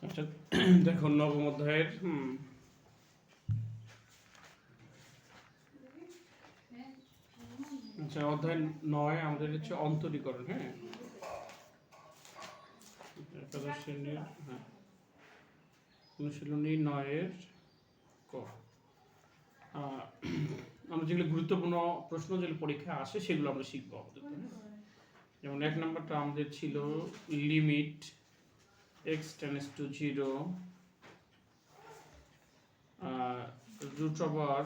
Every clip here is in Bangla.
আচ্ছা দেখো নবম অধ্যায়ের আচ্ছা অধ্যায় 9 আমাদের হচ্ছে অন্তরীকরণ। হ্যাঁ, একাদশ শ্রেণীর অনুশীলনী 9-এর ক। আমরা যেগুলো গুরুত্বপূর্ণ প্রশ্ন যেগুলো পরীক্ষায় আসে সেগুলো আমরা শিখবো আপাতত। যেমন 1 নম্বরটা আমাদের ছিল limit x tends to 0 root over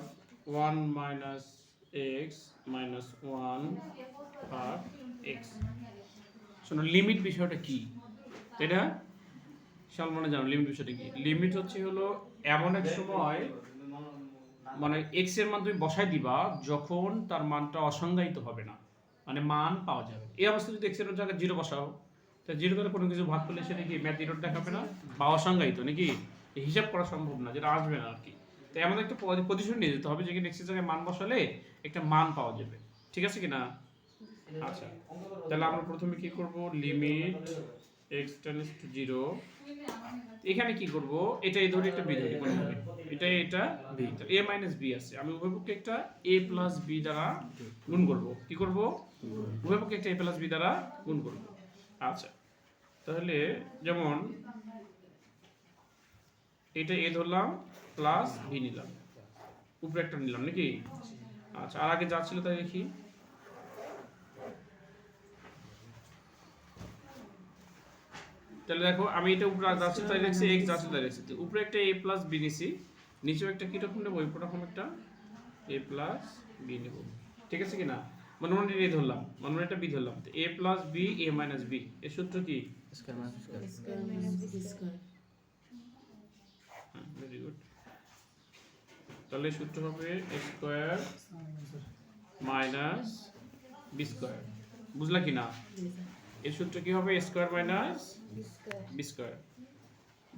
1 minus x minus 1 আর x। শোনো লিমিট বিষয়টা কি, তাই না? সালমানে জানো লিমিট বিষয়টা কি? লিমিট হলো এমন এক সময় মানে x এর মান তুমি বসাই দিবা যখন তার মানটা অসংজ্ঞায়িত হবে না, মানে মান পাওয়া যাবে। এই অবস্থায় যদি x এর জায়গায় 0 বসাও, তা 0 দ্বারা কোনো কিছু ভাগ করলে সেটা কি ম্যাথ এরর দেখাবে না বা অসংজ্ঞায়িত নাকি? হিসাব করা সম্ভব না, যেটা আসবে না আর কি। তো এমন একটা পজিশন নিয়ে যেতে হবে যেখানে x এর জায়গায় মান বসালে একটা মান পাওয়া যাবে। ঠিক আছে কি না? আচ্ছা, তাহলে আমরা প্রথমে কি করব, লিমিট x টেন্ডস টু 0। এখানে কি করব, এটা এই ধরে একটা বি ধরি, মনে হবে এটা বি, তো a মাইনাস বি আছে। আমি উভয়পক্ষে একটা a প্লাস বি দ্বারা গুণ করব। কি করব? উভয়পক্ষে একটা a প্লাস বি দ্বারা গুণ করব। আচ্ছা, তাহলে যেমন এটা a ধরলাম প্লাস বি নিলাম, উপরে একটা নিলাম নাকি? আচ্ছা, আর আগে যা ছিল তাই দেখি। তাহলে দেখো আমি এটা উপরে যাচ্ছে তাই লিখছি, x যাচ্ছে তাই লিখছি। উপরে একটা a প্লাস b নিছি, নিচেও একটা কি রকম নেব, ওই রকম একটা a প্লাস b নেব। ঠিক আছে কি না? মনে মনে a ধরলাম, মনে মনে একটা b ধরলাম। তো a plus b a minus b, এর সূত্র কি? Square minus square. হ্যাঁ, ভেরি গুড। তাহলে সূত্র হবে a square minus b square. বুঝলা কি না? এর সূত্র কি হবে? a square minus b square.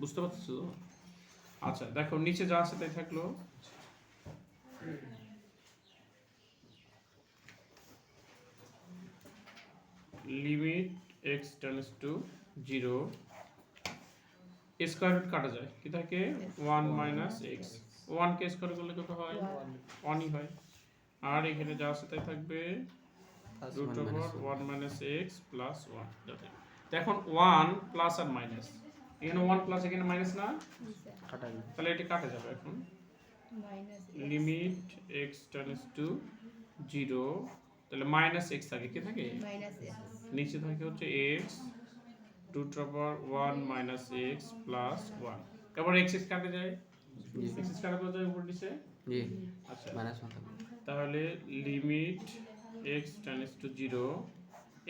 বুঝতে পারছো? আচ্ছা দেখো নিচে যা আছে তাই থাকলো। Limit x tends to 0, square root কাটা যায়, কি থাকে? 1 মাইনাস x। 1 কে স্কয়ার করলে কত হয়? 1 ই হয়। আর এখানে যা আছে তাই থাকবে root over 1 minus x plus 1। যাতে এখন 1 প্লাস আর মাইনাস, এখানে 1 প্লাস এখানে মাইনাস না, তাহলে এটা কাটা যাবে। এখন লিমিট x টেন্ডস টু 0, তাহলে মাইনাস x থাকে, কি থাকে? নিচে থাকে হচ্ছে x root over 1 minus x plus 1। এবার x কাটে যায়, x কাটা যায় উপর নিচে। জি, আচ্ছা মাইনাস 1 থাকবে। তাহলে limit x tends to 0,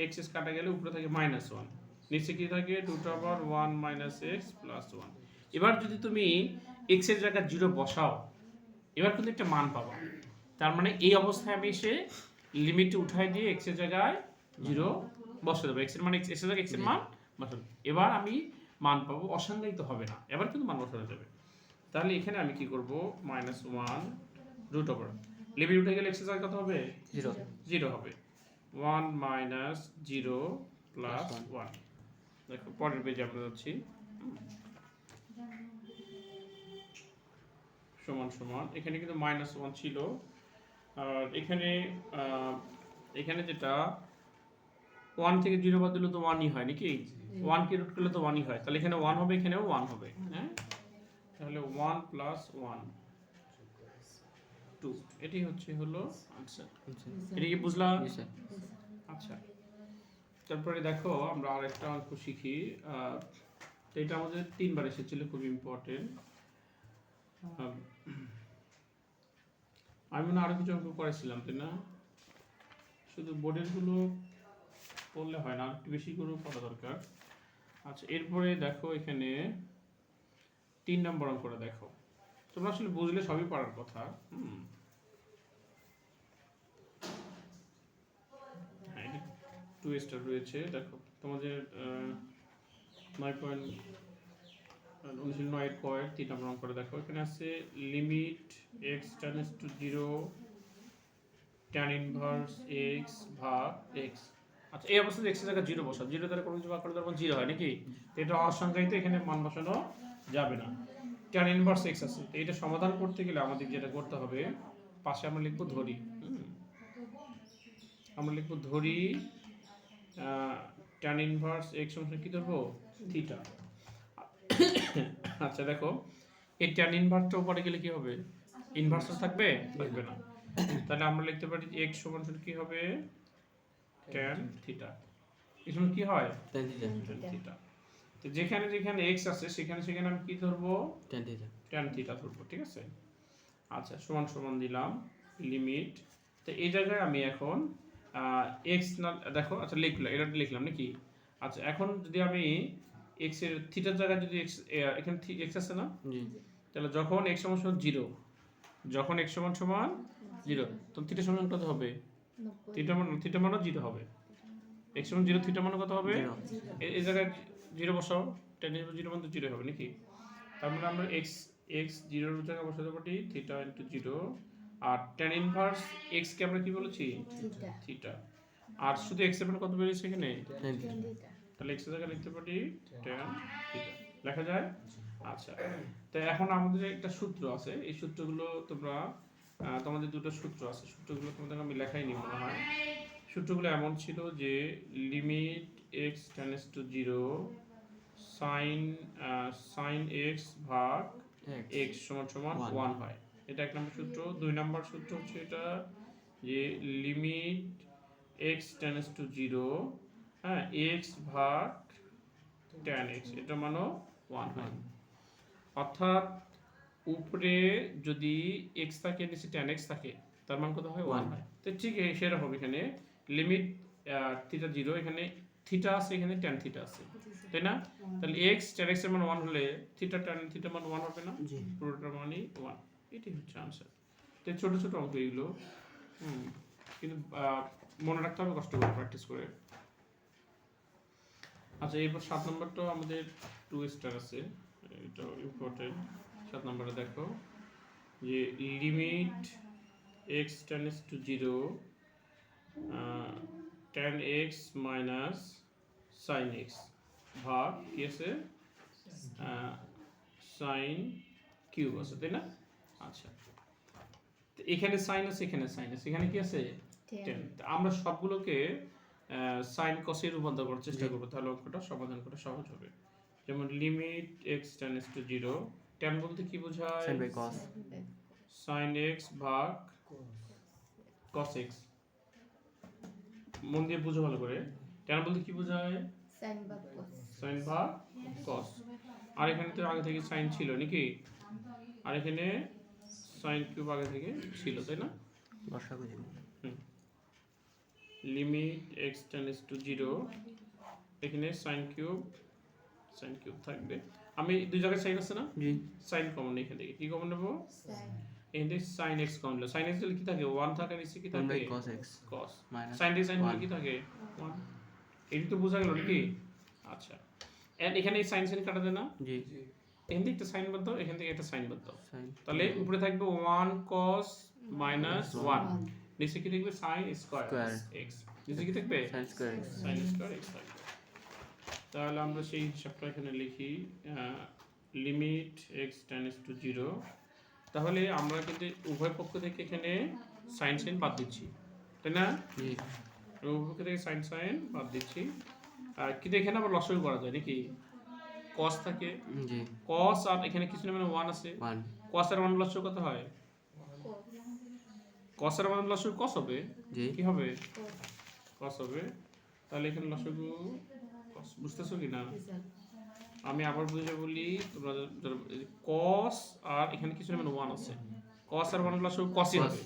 x কাটা গেলে উপরে থাকে মাইনাস 1, নিচে কি থাকে? Root over 1 minus x plus 1। এবার যদি তুমি x এর জায়গায় 0 বসাও, এবার কিন্তু একটা মান পাবো। তার মানে এই অবস্থায় আমি এসে লিমিট উঠাই দিয়ে x এর জায়গায় 0 বসে দেবো। x এর মানে x এর জায়গায় x এর মান বসাবো। এবার আমি মান পাবো, অসংজ্ঞায়িত হবে না, এবার কিন্তু মান বসানো যাবে। তাহলে এখানে আমি কি করব, মাইনাস 1 রুট ওভার লিমিট উঠে গেলে x এর জায়গায় কত হবে? 0 হবে। 1 মাইনাস 0 প্লাস 1। দেখো পরের পেজে আমরা যাচ্ছি। সমান সমান, এখানে কিন্তু মাইনাস 1 ছিল, আর এখানে যেটা 1 থেকে 0 বাদ দিলে তো 1ই হয় নাকি? 1 কে রুট করলে তো 1ই হয়, তাহলে এখানে 1 হবে, এখানেও 1 হবে। হ্যাঁ, তাহলে 1 প্লাস 1 2, এটি হলো আনসার। এটা কি বুঝলাম? আচ্ছা, তারপরে দেখো আমরা আরেকটা অঙ্ক শিখি। এটা আমাদের 3বার এসেছিল, খুব ইম্পর্টেন্ট। আমি মনে আরো কিছু অঙ্ক করেছিলাম, তাই না? শুধু বোর্ডের গুলো পড়লে হয় না, একটু বেশি করে পড়া দরকার। আচ্ছা, এরপরে দেখো এখানে 3 নম্বর অঙ্কটা দেখো। তোমরা আসলে বুঝলে সবই পারার কথা। হ্যাঁ, 2 স্টার রয়েছে। দেখো তোমাদের 9.9 3 নম্বর অঙ্কটা দেখো। এখানে আছে limit x tends to 0 tan inverse x ভাগ x। আচ্ছা এই অবস্থাতে x এর জায়গায় 0 বসাও, 0 দ্বারা কোনো কিছু ভাগ করলে তখন 0 হয় নাকি? তো এটা অসংখ্যায়িত, এখানে মান বসানো যাবে না। tan ইনভার্স x আছে, তো এটা সমাধান করতে গেলে আমাদের যেটা করতে হবে, পাশে আমরা লিখব ধরি। আমরা লিখব ধরি tan ইনভার্স x সমান কি ধরবো? থিটা। আচ্ছা দেখো, এই tan ইনভার্সটা উপরে গেলে কি হবে? ইনভার্সটা থাকবে? থাকবে না। তাহলে আমরা লিখতে পারি x সমান কি হবে? tan theta. এই সময় কি হয়? tan theta tan theta. তো যেখানে যেখানে x আছে সেখানে সেখানে আমি কি ধরবো? tan theta tan থিটা ধরবো, ঠিক আছে? আচ্ছা সমান সমান দিলাম লিমিট। তো এই জায়গায় আমি এখন x না দেখো, আচ্ছা লিখলাম, এটা লিখলাম নাকি? আচ্ছা এখন যদি আমি x এর থিটার জায়গায় যদি x এখানে x আছে না, জি তাহলে যখন x সমান সমান 0, যখন x সমান সমান 0, তখন থিটা সমান কত হবে? থিটা মান 0 হবে। x সমান 0, থিটা মান কত হবে? এই জায়গায় 0 বসাও, tan এর 0 মান তো 0 হবে নাকি? তার মানে আমরা x 0 এর জায়গায় বসাতে পারি থিটা ইনটু 0, আর tan ইনভার্স x কে আমরা কি বলেছি? থিটা। আর শুধু x এর মান কত বেরিয়েছে এখানে? tan theta তাহলে x এর জায়গায় লিখতে পারি tan থিটা, লেখা যায়? আচ্ছা, তো এখন আমাদের একটা সূত্র আছে, এই সূত্রগুলো তোমরা তোমাদের দুটো সূত্র আছে, সূত্রগুলো তোমাদের আমি লেখাইনি মনে হয়। সূত্রগুলো এমন ছিল যে limit x tends to 0 sin x ভাগ x সমান সমান 1 হয়। এটা এক নম্বর সূত্র। দুই নম্বর সূত্র হচ্ছে এটা যে লিমিট x টেন্ডস টু 0, হ্যাঁ, x ভাগ tan x, এটা মানো 1 হয়। অর্থাৎ উপরে যদি x থাকে, নিচে tan x থাকে, তার মান কত হয়? 1 হয়। তো ঠিক সেরকম এখানে লিমিট থিটা 0, এখানে থিটা আছে, এখানে tan থিটা আছে, তাই না? তাহলে x tan x এর মান 1 হলে থিটা tan থিটা মান 1 হবে না? পুরোটার মানই 1। এটাই হচ্ছে আনসার। তো ছোট ছোট অঙ্ক এগুলো, কিন্তু মনে রাখতে হবে, কষ্ট করে প্র্যাকটিস করে। আচ্ছা এরপর 7 নম্বরটাও আমাদের 2 স্টার আছে, এটা ইম্পর্টেন্ট। 7 নম্বরে দেখো যে limit x tends to 0 tan x minus sin x ভাগ কি আছে? sin কিউব আছে, তাই না? আচ্ছা, তো এখানে sin আছে, এখানে sin আছে, এখানে কি আছে? tan। আমরা সবগুলোকে sin cos এ রূপান্তর করার চেষ্টা করব, তাহলে অঙ্কটা সমাধান করা সহজ হবে। যেমন limit x tends to 0, tan বলতে কি বোঝায়? sin by cos sin x ভাগ cos x। মন দিয়ে বুঝো ভালো করে, tan বলতে কি বোঝায়? sin ভাগ cos। আর এখানে তো আগে থেকে sin ছিল নাকি? আর এখানে sin কিউব আগে থেকে ছিল, তাই না? বর্ষাকে লিমিট x টেন্ডস টু 0, এখানে sin কিউব থাকবে। আমি দুই জায়গায় sin আছে না? জি sin কমন, এখান থেকে কি কমন নেব? এখান থেকে sin x কমন নেব। sin x দিলে কি থাকে? 1 থাকে, নিচে কি 1 থাকে? by cos x cos। minus sin দিয়ে sin হলে 1 কি থাকে? 1। এই তো বোঝা গেল নাকি? আচ্ছা, এন্ড এখানে sin কাটা দেয় না? জি এখান থেকে একটা sin বাদ দাও, এখান থেকে একটা sin বাদ দাও, sin তাহলে উপরে থাকবে 1 cos minus 1, নিচে কি থাকবে? sin স্কয়ার x, নিচে কি থাকবে? sin square x sin square x থাকবে। তাহলে আমরা সেই হিসাবটা এখানে লিখি, লিমিট x টেন্ডস টু 0। তাহলে আমরা কিন্তু উভয় পক্ষ থেকে এখানে sin বাদ দিচ্ছি, তাই না? জি উভয় পক্ষ থেকে sin বাদ দিচ্ছি। আর কিন্তু এখানে আবার লসাগু করা যায় নাকি? cos থাকে, জি cos আর এখানে কিছু না, মানে 1 আছে। 1 cos এর মান লসাগু কত হয়? cos এর মান লসাগু cos হবে, জি কি হবে? cos হবে। তাহলে এখানে লসাগু cos, বুঝতেছো কি না? আমি আবার বুঝে বলি, তোমরা cos আর এখানে কিছু না, মানে 1 আছে, cos আর 1 লসাগু cos ই হবে।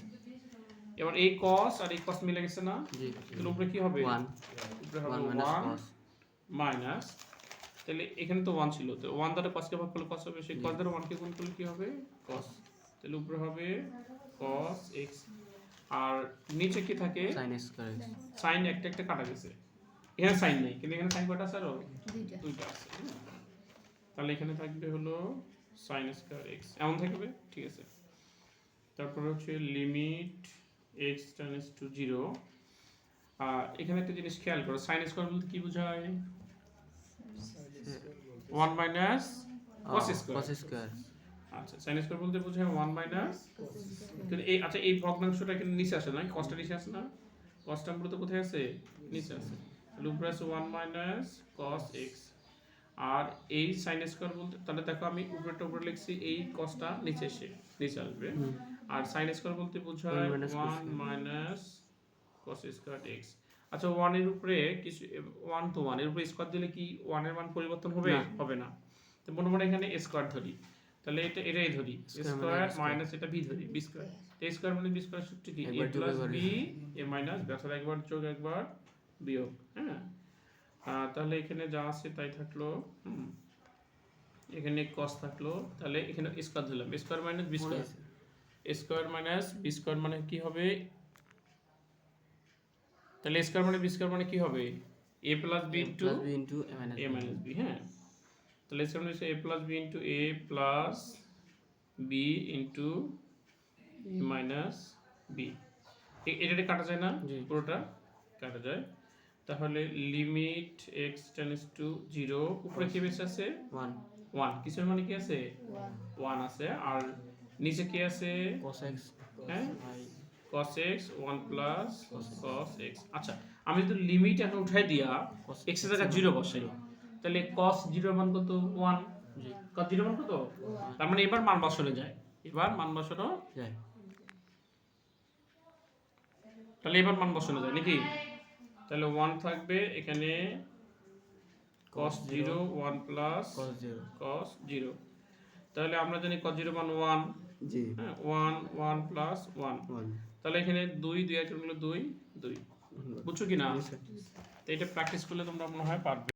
এবার এই cos আর এই cos মিলে গেছে না? জি তাহলে উপরে কি হবে? 1 উপরে হবে 1 minus 1 cos মাইনাস, তাহলে এখানে তো 1 ছিল, তো 1 দ্বারা cos কে ভাগ করলে cos হবে, সেই cos দ্বারা 1 কে গুণ করলে কি হবে? cos। তাহলে উপরে হবে cos x, আর নিচে কি থাকে? sin square x sin একটা একটা কাটা গেছে, এখানে sin নেই, কিন্তু এখানে sin কয়টা আছে? আরো দুইটা আছে। তাহলে এখানে থাকবে হলো sin স্কয়ার x, এমন থাকবে, ঠিক আছে। তারপর হচ্ছে লিমিট x টেন্ডস টু 0, এখানে একটা জিনিস খেয়াল করো, সাইন স্কোয়ার বলতে কি বোঝায়? 1 minus cos square. Cos square. আচ্ছা, সাইন স্কোয়ার বলতে বোঝায় 1 মাইনাস, কিন্তু এই আচ্ছা এই ভগ্নাংশটা এখানে নিচে আসে না, কসটা নিচে আসে না, কসটা মূলত কোথায় আছে? নিচে আছে। তাহলে উপরে আছে 1 মাইনাস কস এক্স। আর এই সাইন স্কোয়ার বলতে, তাহলে দেখো আমি উপরেটা উপরে লিখছি, এই কসটা নিচে আসবে। আর সাইন স্কোয়ার বলতে বোঝায় 1 মাইনাস কস স্কোয়ার এক্স। আচ্ছা 1 এর উপরে কিছু 1 তো 1 এর উপরে স্কোয়ার দিলে কি 1 এর মান পরিবর্তন হবে? হবে না। তো মনে মনে এখানে স্কোয়ার ধরি, তাহলে এটাই ধরি স্কোয়ার মাইনাস এটা বি ধরি, বি স্কোয়ার। এ স্কোয়ার মানে বি স্কোয়ার সূত্র কি? এ plus B A minus B, অর্থাৎ একবার যোগ একবার বিয়োগ। হ্যাঁ, তাহলে এখানে যা আছে তাই থাকলো, এখানে cos থাকলো, তাহলে এখানে স্কয়ার দিলাম, square minus b square, square minus b square মানে কি হবে? তাহলে স্কয়ার মানে বি স্কয়ার মানে কি হবে? a plus b into a minus b. হ্যাঁ, তাহলে স্কয়ার মানে a plus b into a plus b into a minus b. এটা কাটা যায় না? পুরোটা কাটা যায়। তাহলে লিমিট x টেন্ডস টু 0, উপরে কি বেশি আছে? 1, কিসের মানে কি আছে? 1 আছে। আর নিচে কি আছে? cos x। হ্যাঁ, cos x 1 plus cos x। আচ্ছা, আমি যদি লিমিট এখন উঠাই দিয়া x এর জায়গায় 0 বসাই, তাহলে cos 0 এর মান কত? 1। cos 0 এর মান কত? তার মানে এবার মান বসানো যায়, তাহলে এবার মান বসানো যায় নাকি? তাহলে 1 থাকবে এখানে, cos 0 1 প্লাস cos 0। তাহলে আমরা জানি cos 0 মান 1। জি হ্যাঁ, 1 1 প্লাস 1। তাহলে এখানে 2 2 এর গুণ 2 2। বুঝছো কি না? তো এটা প্র্যাকটিস করলে তোমরা মনে হয় পারবে।